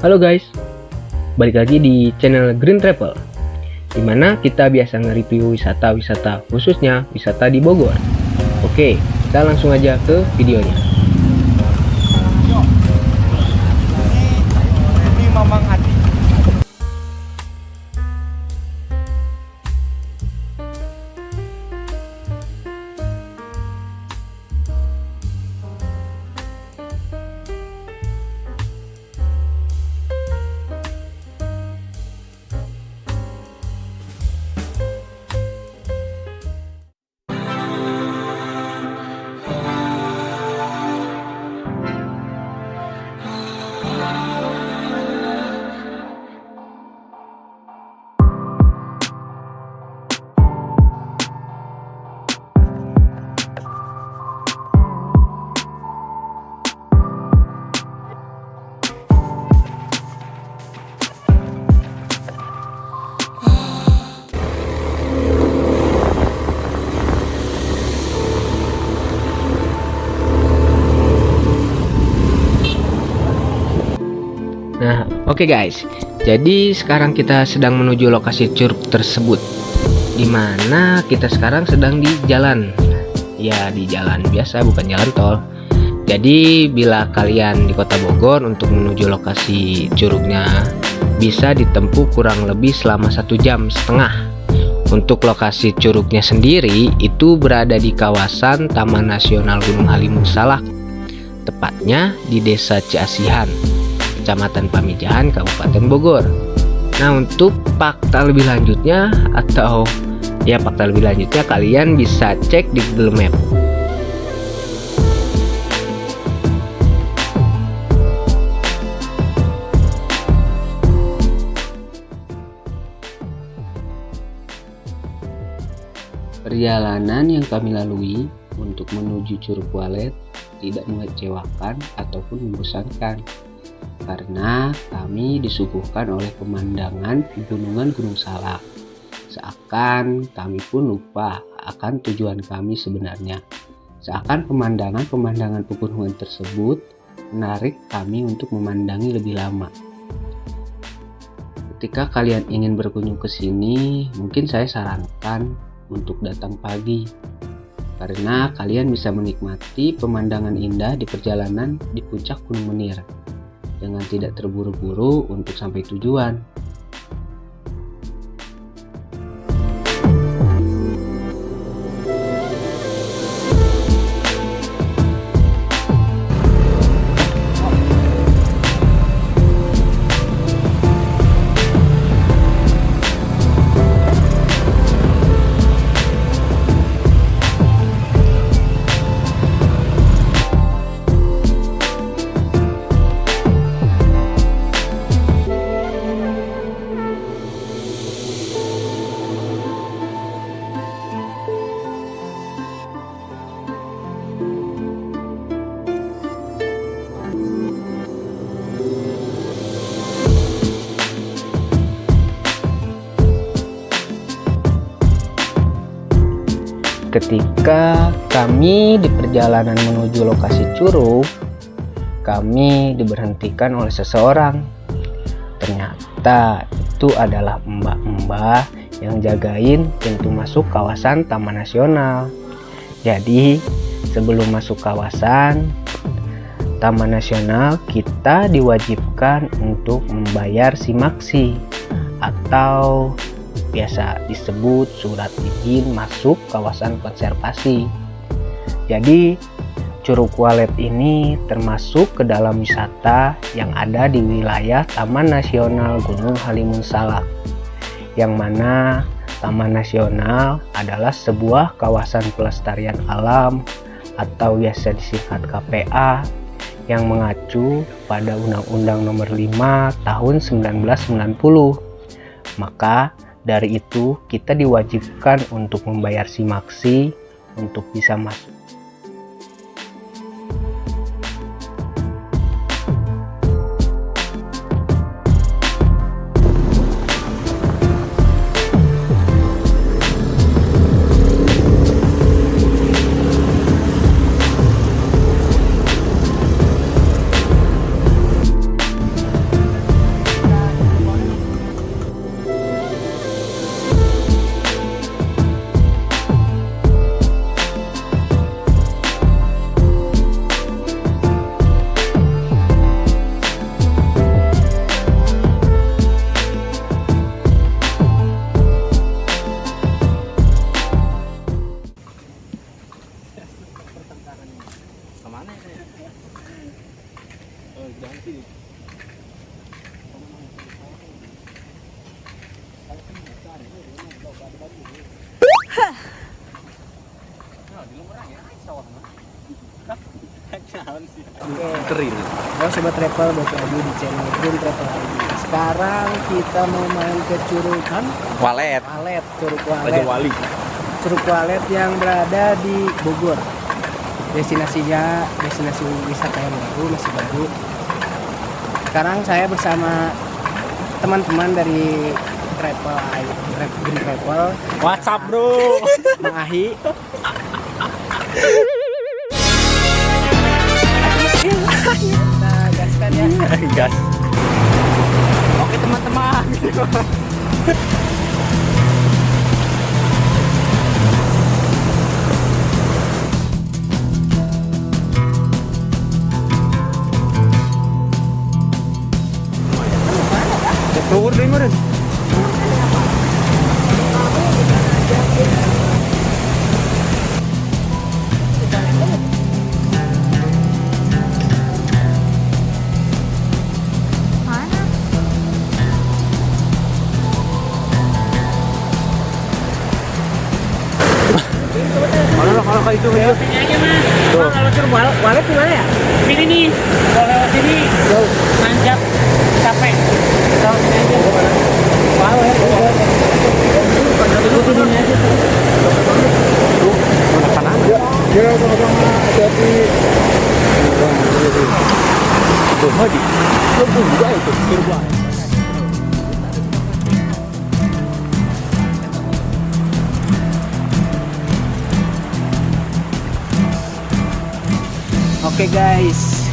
Halo guys, balik lagi di channel Green Travel, dimana kita biasa nge-review wisata-wisata, khususnya wisata di Bogor. Oke, kita langsung aja ke videonya. Ini Mamang Hati. Nah, oke guys, jadi sekarang kita sedang menuju lokasi curug tersebut, dimana kita sekarang sedang di jalan. Ya, di jalan biasa, bukan jalan tol. Jadi bila kalian di kota Bogor, untuk menuju lokasi curugnya bisa ditempuh kurang lebih selama 1,5 jam. Untuk lokasi curugnya sendiri itu berada di kawasan Taman Nasional Gunung Halimun Salak, tepatnya di Desa Ciasihan, Kecamatan Pamijahan, Kabupaten Bogor. Nah, untuk fakta lebih lanjutnya kalian bisa cek di Google Map. Perjalanan yang kami lalui untuk menuju Curug Walet tidak mengecewakan ataupun membosankan, karena kami disuguhkan oleh pemandangan pegunungan Gunung Salak. Seakan kami pun lupa akan tujuan kami sebenarnya. Seakan pemandangan pegunungan tersebut menarik kami untuk memandangi lebih lama. Ketika kalian ingin berkunjung ke sini, mungkin saya sarankan untuk datang pagi, karena kalian bisa menikmati pemandangan indah di perjalanan di puncak Gunung Menir dengan tidak terburu-buru untuk sampai tujuan. Ketika kami di perjalanan menuju lokasi curug, kami diberhentikan oleh seseorang. Ternyata itu adalah mbak-mbak yang jagain pintu masuk kawasan Taman Nasional. Jadi sebelum masuk kawasan Taman Nasional, kita diwajibkan untuk membayar simaksi atau biasa disebut surat izin masuk kawasan konservasi. Jadi Curug Walet ini termasuk ke dalam wisata yang ada di wilayah Taman Nasional Gunung Halimun Salak, yang mana Taman Nasional adalah sebuah kawasan pelestarian alam atau biasa disingkat KPA yang mengacu pada Undang-Undang Nomor 5 Tahun 1990. Maka dari itu kita diwajibkan untuk membayar simaksi untuk bisa masuk. Oke, halo Sobat Travel, balik lagi di channel Green Travel ID. Sekarang kita mau main ke Curug Walet. Curug Raja Wali. Curug Walet yang berada di Bogor. Destinasinya destinasi wisata yang masih baru. Sekarang saya bersama teman-teman dari Green Travel. WhatsApp bro. Mang Ahi. Nah, gaskan ya. Gas. Oke teman-teman. Keluar deh meren. Kalau itu ya. Tuh. Kalau Curug Walet gimana ya? Ini nih, kalau lewat sini nanjak capek. Kalau sini aja. Walet. Sini aja. Mana Ya, hati-hati. Tuh, Hodi. Lu juga itu Curug Walet. Oke guys,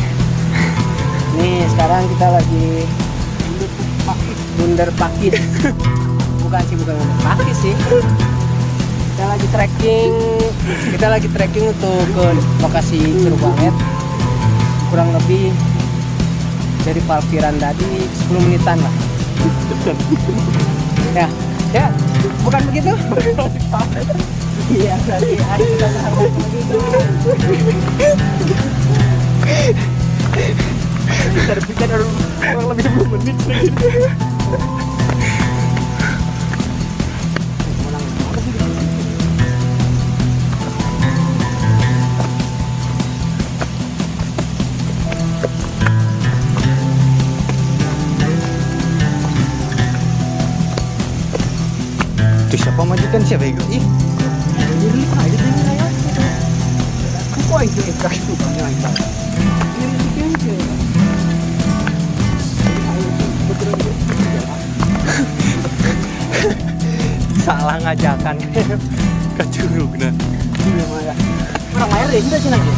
nih sekarang kita lagi bunder pakis. bukan bunder pakis sih. Kita lagi trekking untuk ke lokasi Curug Walet. Kurang lebih dari parkiran tadi 10 menitan lah. Ya, bukan begitu? Iya, berarti kita harus begitu. Bisa berpikir orang lebih 10 menit. Tuh siapa majikan siapa itu? Ih. Salah ngajakan ke curug nah. Orang air deh, kita sini aja.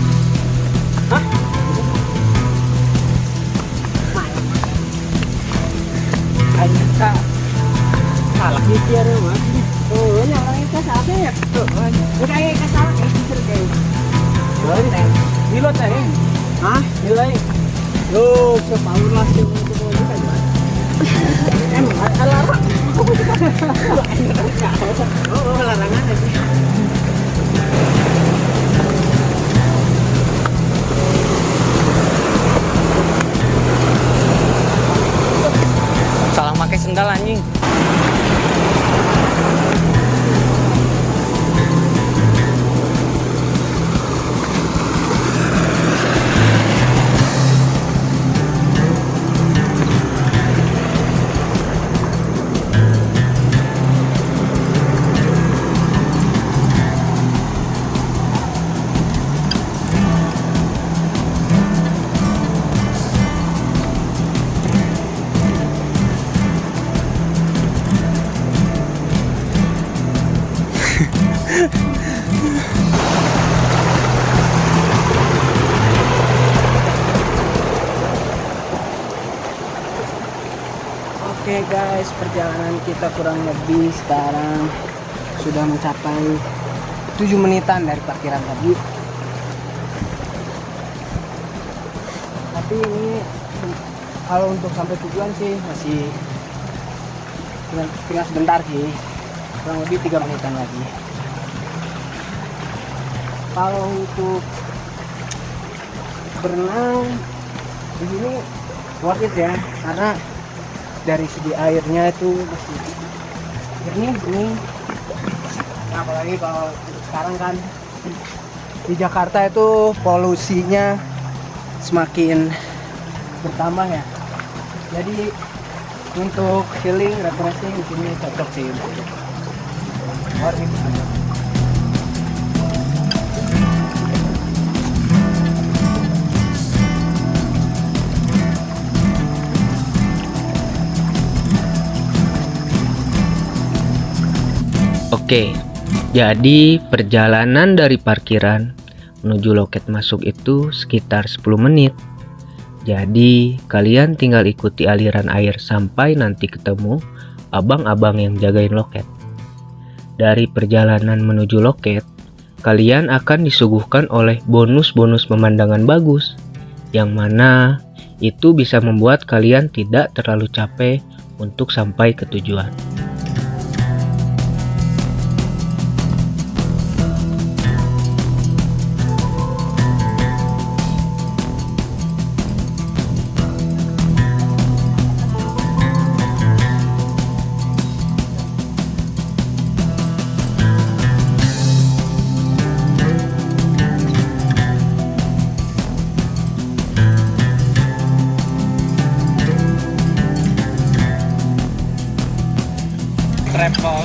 Hah? Ayo salah mikir mah. Oh, ini orangnya ke siapa ya? Tuh, udah kayak ke salah kayak gitu kayak. Nilai teh. Hah? Nilai. Yo, sepaur lah sih untuk mau juga ya. Emang ada larang. Oh, larangan aja. Salah pakai sendal anjing. Oke guys, perjalanan kita kurang lebih sekarang sudah mencapai 7 menitan dari parkiran tadi. Tapi ini kalau untuk sampai tujuan sih masih tinggal sebentar sih, kurang lebih 3 menitan lagi. Kalau untuk berenang di sini worth it ya, karena dari segi airnya itu masih jernih. Nah, apalagi kalau sekarang kan di Jakarta itu polusinya semakin bertambah ya. Jadi untuk healing, refreshing di sini cocok sih. Worth it. Oke, jadi perjalanan dari parkiran menuju loket masuk itu sekitar 10 menit. Jadi kalian tinggal ikuti aliran air sampai nanti ketemu abang-abang yang jagain loket. Dari perjalanan menuju loket, kalian akan disuguhkan oleh bonus-bonus pemandangan bagus, yang mana itu bisa membuat kalian tidak terlalu capek untuk sampai ke tujuan. Travel.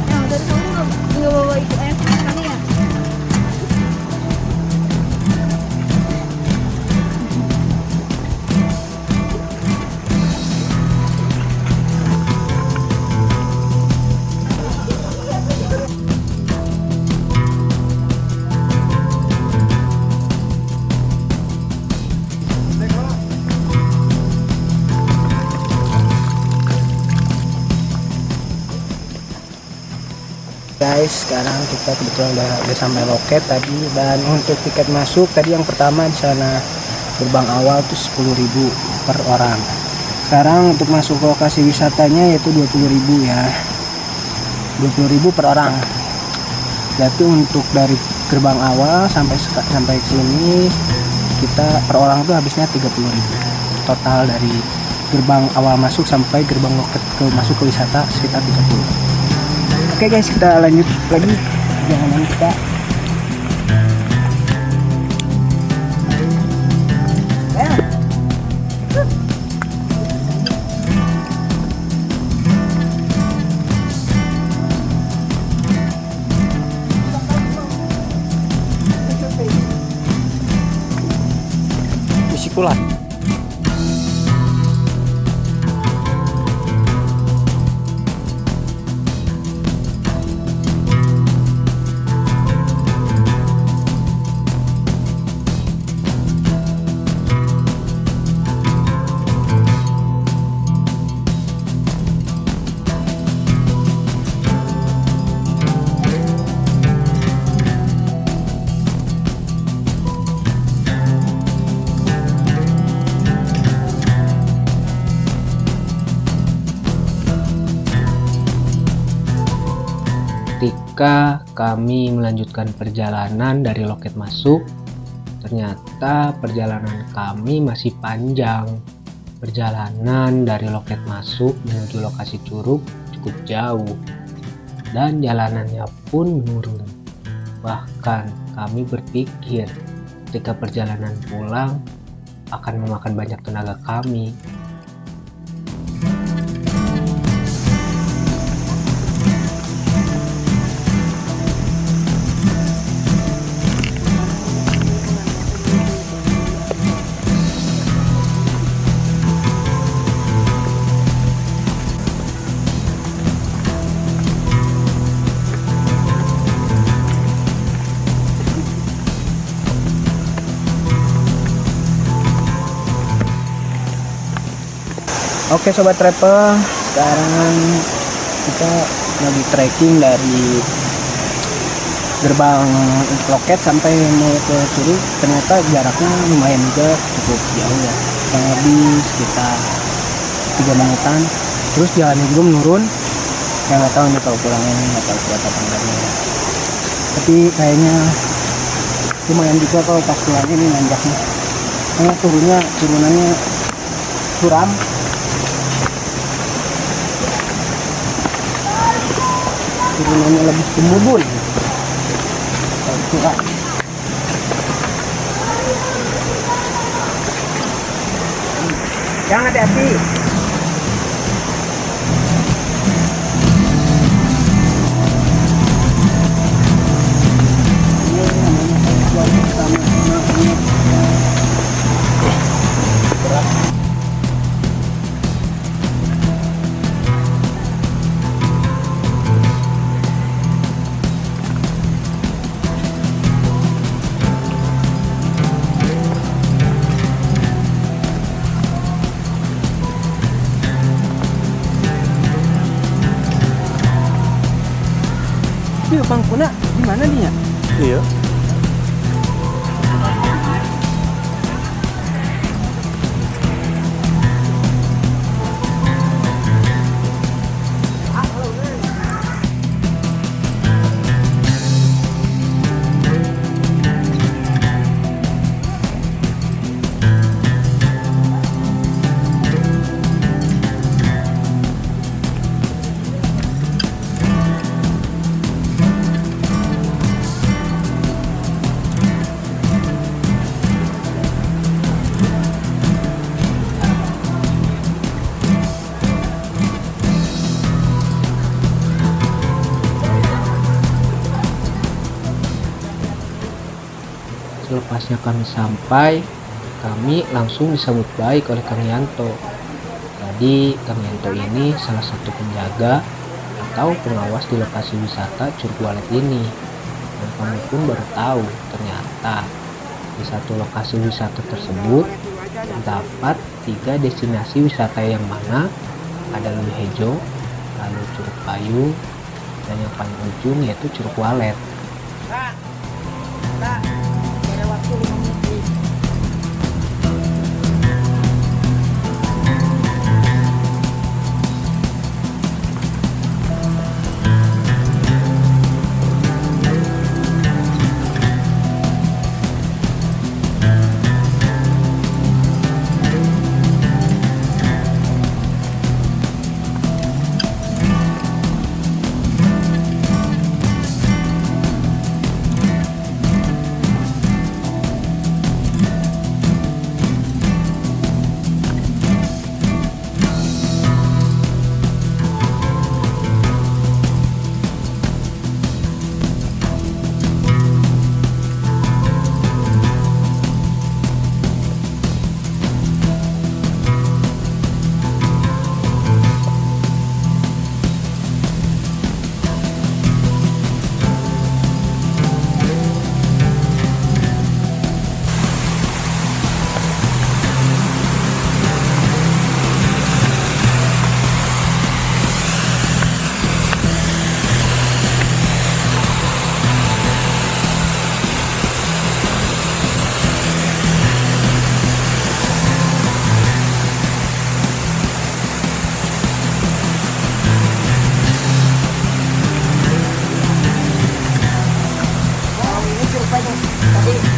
Yang dari kamu nggak bawa itu air sama sekali ya? Guys, sekarang kita kebetulan udah sampai loket tadi, dan untuk tiket masuk tadi yang pertama di sana gerbang awal tuh 10.000 per orang. Sekarang untuk masuk ke lokasi wisatanya yaitu 20.000 ya. 20.000 per orang. Jadi untuk dari gerbang awal sampai ke sini kita per orang tuh habisnya 30.000. Total dari gerbang awal masuk sampai gerbang loket masuk ke wisata sekitar 30. Oke guys, kita lanjut lagi perjalanan kita. Bisikulah. Ketika kami melanjutkan perjalanan dari loket masuk, ternyata perjalanan kami masih panjang. Perjalanan dari loket masuk menuju lokasi curug cukup jauh, dan jalanannya pun menurun. Bahkan kami berpikir ketika perjalanan pulang akan memakan banyak tenaga kami. Oke sobat travel, sekarang kita lagi trekking dari gerbang loket sampai mau ke Curug. Ternyata jaraknya lumayan juga, cukup jauh ya, kurang lebih sekitar 3 menitan. Terus jalannya juga menurun, yang nggak tahu nih kalau pulangnya nggak tahu kuat apa enggaknya, tapi kayaknya lumayan juga kalau pas pulangnya ini nanjaknya, karena turunannya curam. Turunannya lebih kemudun, curam. Jangan hati-hati. Ini Bang Kuna di mana nih ya? Iya. Selepasnya kami sampai, kami langsung disambut baik oleh Kang Yanto. Jadi Kang Yanto ini salah satu penjaga atau pengawas di lokasi wisata Curug Walet ini. Dan kami pun baru tahu ternyata di satu lokasi wisata tersebut terdapat 3 destinasi wisata, yang mana ada Leuwi Hejo, lalu Curug Payung, dan yang paling ujung yaitu Curug Walet.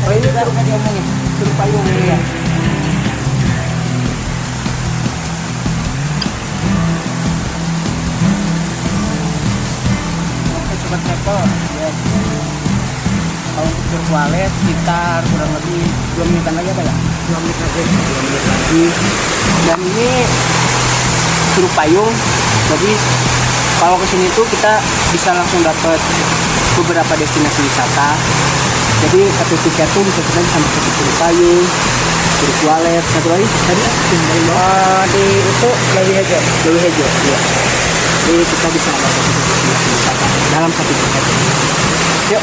Oh ini baru kan diomongin, Curug Payung ini ya. Oke sobat travel, ya. Kalau untuk Curug Walet sekitar kurang lebih 2 menitan lagi apa ya? 2 menit lagi. 2 menit lagi. Dan ini Curug Payung, jadi kalau kesini tuh kita bisa langsung dapat beberapa destinasi wisata. Jadi satu tiket tuh bisa kita sampai ke Curug Payung, Curug Walet, satu lagi tadi di itu Leuwi Hejo. Leuwi Hejo, iya. Jadi kita bisa dapat destinasi wisata dalam satu tiket. Yuk,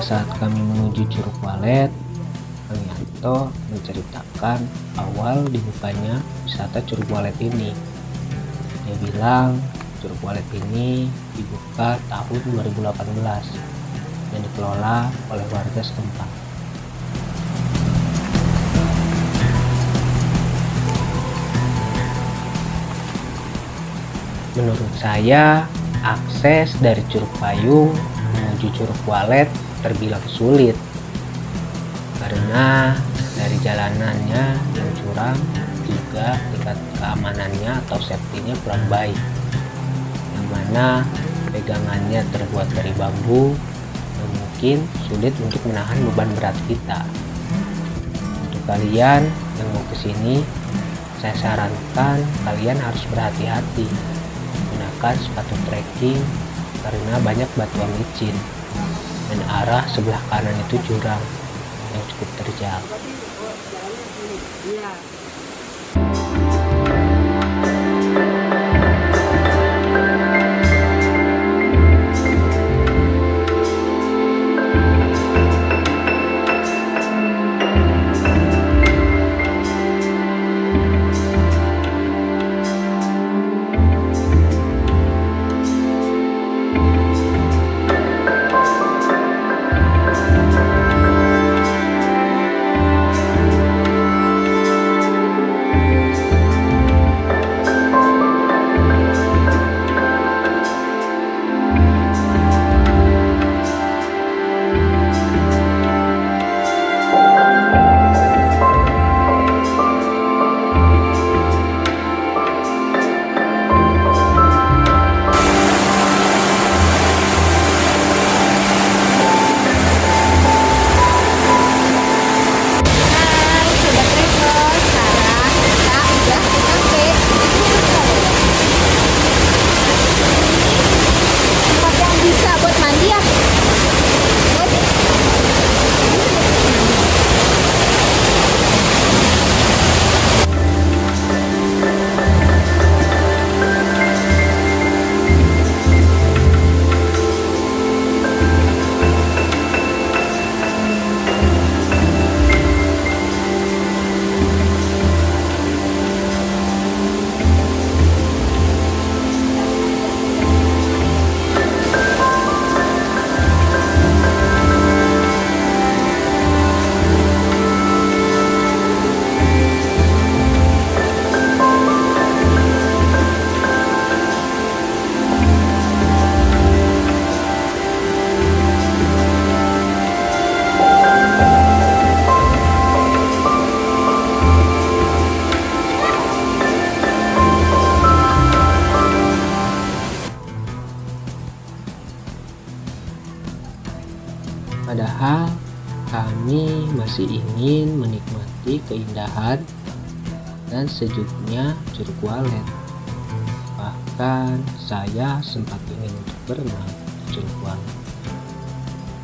saat kami menuju Curug Walet, Kang Yanto menceritakan awal dibukanya wisata Curug Walet ini. Dia bilang Curug Walet ini dibuka tahun 2018 dan dikelola oleh warga setempat. Menurut saya, akses dari Curug Payung menuju Curug Walet terbilang sulit karena dari jalanannya yang curam, juga tingkat keamanannya atau safety-nya kurang baik, yang mana pegangannya terbuat dari bambu dan mungkin sulit untuk menahan beban berat kita. Untuk kalian yang mau kesini, saya sarankan kalian harus berhati-hati, gunakan sepatu trekking karena banyak batuan licin dan arah sebelah kanan itu jurang yang cukup terjal. Padahal kami masih ingin menikmati keindahan dan sejuknya Curug Walet. Bahkan saya sempat ingin untuk berenang di Curug Walet.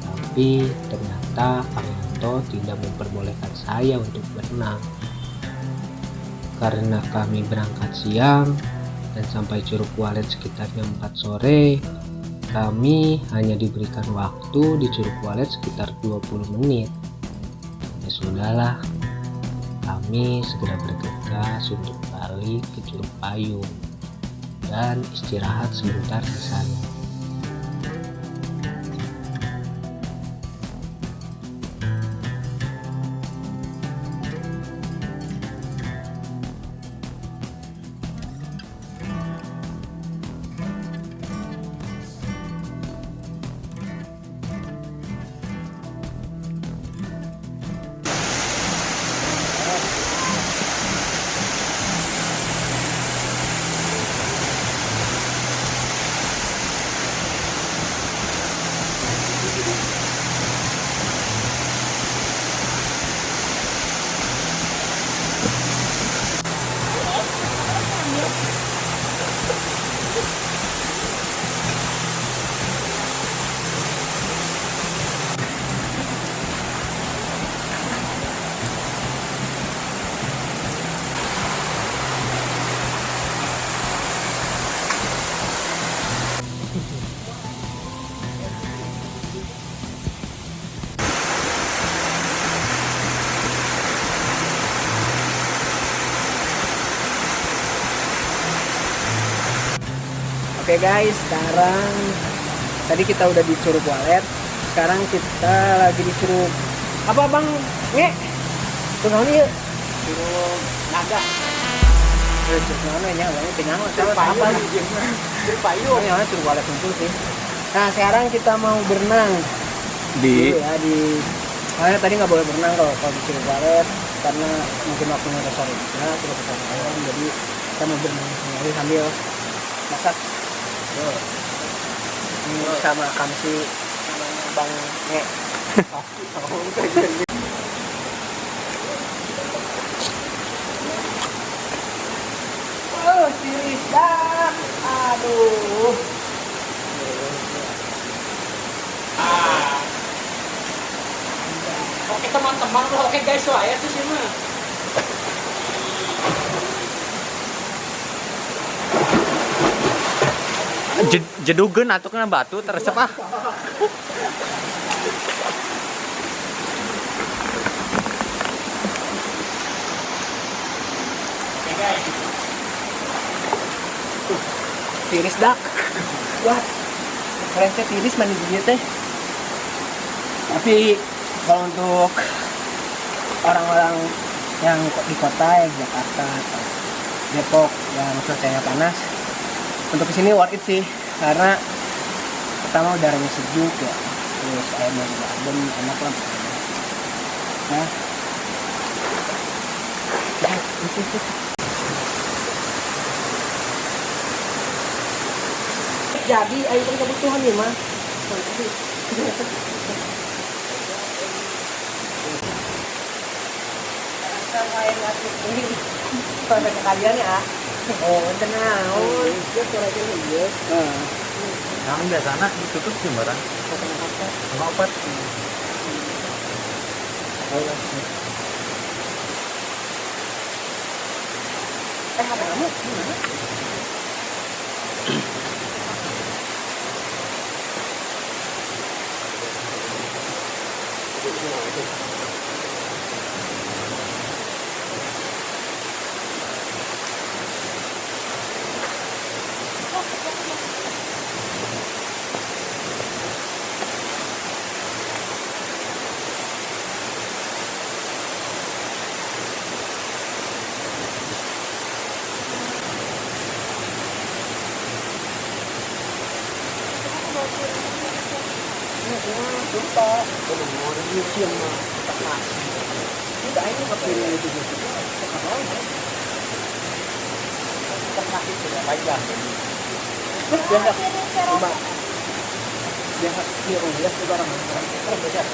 Tapi ternyata Kang Yanto tidak memperbolehkan saya untuk berenang. Karena kami berangkat siang dan sampai Curug Walet sekitar jam 4 sore, kami hanya diberikan waktu di Curug Walet sekitar 20 menit. Ya sudahlah, kami segera bergegas untuk balik ke Curug Payung dan istirahat sebentar di sana. Oke guys, sekarang tadi kita udah di Curug Walet. Sekarang kita lagi di Curug apa bang? Nge? Curug ini yuk. Curug Naga. Curug mana ya? Banyak kenyang lah. Curug apa? Curug Payu. Ini Curug Walet kumpul sih. Nah sekarang kita mau berenang Di ya di. Makanya tadi nggak boleh berenang kalau di Curug Walet karena mungkin waktunya udah sore juga, terus sore malam, jadi kita mau berenang sendiri sambil masak. Ini sama Kamsi namanya Bang Nge. Oh, tiris dah. Aduh. Oke teman-teman, oke guys lah ya tuh sih mah. jedugeun atuh kena batu teresep ah. Oke guys. Tiris dak. Wah. Keren teh tiris mandi dia teh. Tapi kalau untuk orang-orang yang di kota ya Jakarta atau Depok yang cuacanya panas, untuk kesini worth it sih karena pertama udaranya sejuk ya, terus airnya juga adem, enak lah pokoknya. Nah, jadi air kan kebutuhan nih mah. Pada kalian ya. Oh, tenang. Oh, dia suaranya dia. Yang biasanya ditutup jembaran. Sama opat. Ada kamu gimana? Lupa, belum mau review siang mah tepat. Tidak ini kepilih itu gitu. Sekarang tepat itu ya baiklah. Biasa, coba. Biasa, dia lihat juga orang terus biasa.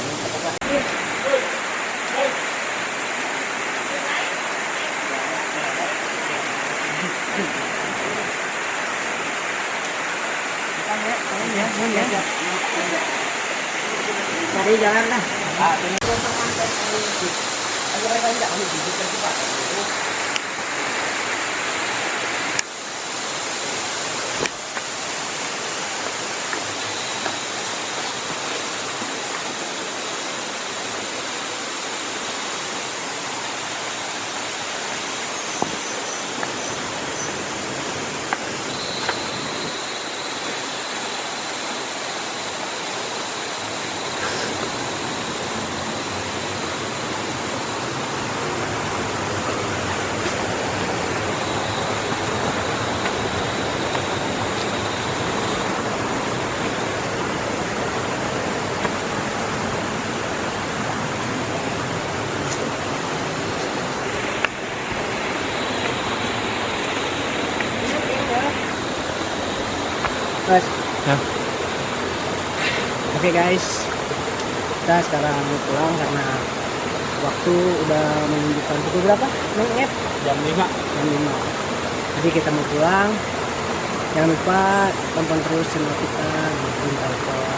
Ya. Cari jalan lah. Mas. Ya. Oke guys, kita sekarang mau pulang karena waktu udah menunjukkan pukul berapa? Nengep Jam 5. jam 5. Jadi kita mau pulang. Jangan lupa tonton terus channel kita di Bintang Bawah.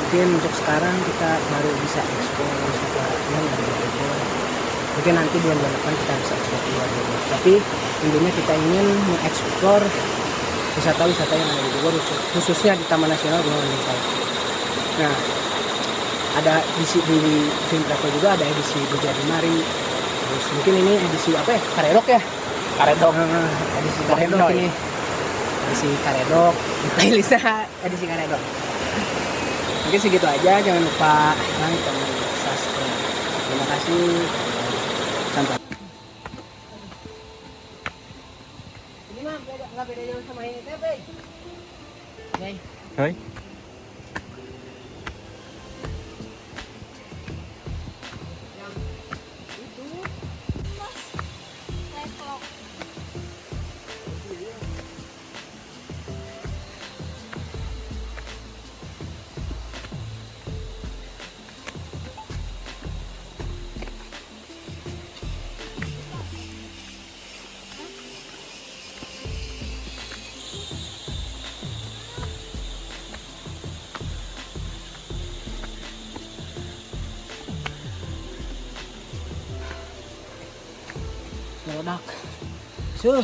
Mungkin untuk sekarang kita baru bisa ekspor wisata yang ada di Bogor. Mungkin nanti bulan depan kita bisa ekspor keluar Bogor. Tapi intinya kita ingin mengeksplor wisata-wisata yang ada di Bogor, khususnya di Taman Nasional Gunung Leuser. Nah, ada di Film Travel juga ada edisi Bujadi Mari. Terus mungkin ini edisi apa ya? Karedok ya? Karedok. Edisi Karedok ini. edisi Karedok, di playlistnya edisi Karedok. Mungkin segitu aja, jangan lupa like, comment, subscribe. Terima kasih. Sampai. Ini mah nggak beda jauh sama ini teh, Bay. Oi. Levelok. Meledak. Suh.